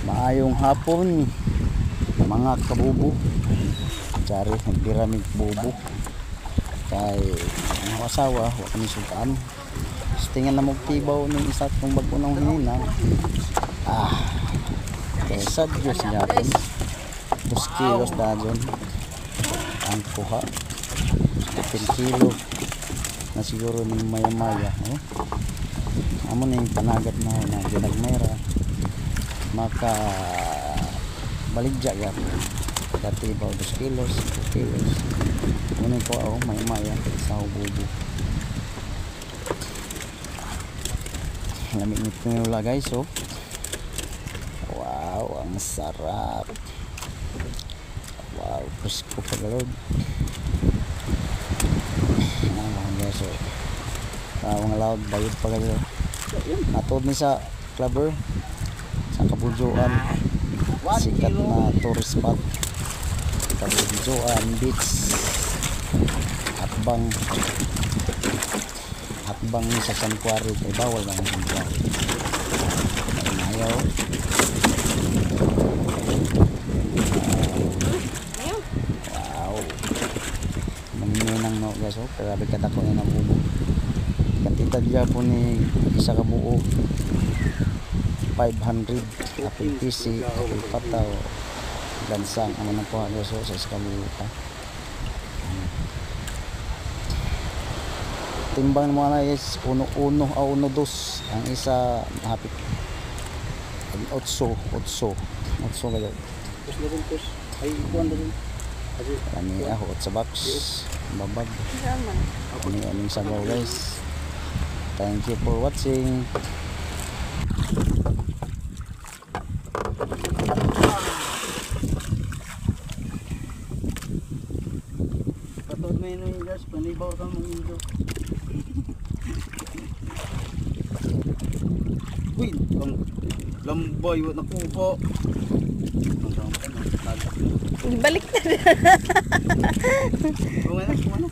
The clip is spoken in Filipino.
Maayong hapon mga kabubo. Tsari, nagpiramid bubo. Kay mga asawa, huwag kami sultaan. Tingnan na magtibaw ng isa kong bago ng hinina. Kaya sa Diyos niya rin. 2 kilos na dyan. Ang kuha. 10 kilo. Na siguro ng maya-maya. Amo na yung panagat na ginagmayra. Maka baligya yan. Katibaw 2 kilos. 2 kilos. Muna ko maya-maya. Sa bubo. Lamig nito nila guys, wow, ang sarap. Wow, presko pa galod. Guys, mga loud bayod pa galod. Natod ni sa clubber sa Kabudyoan, sikat na tourist spot. Kabudyoan Beach, Atbang sa Santuari, kay bawal na ang Santuari. Ayaw. Wow. Maninang no guys, grabe katako na nabubo. Kantidad niya po ni isa ka buo 500 apil PC, apil pataw, gansang ano na po guys, sa iskabuta. Timbang mo na is 1-1 o 1-2 ang isa hapit 8 kayo. Ay kuan din. Kani ako sa box babag. Kani aning sabaw guys. Thank you for watching. Patod mo yun guys, panibaw ka mong indo. Uy, lamboy, wala na kupo. Balik na. Kumana.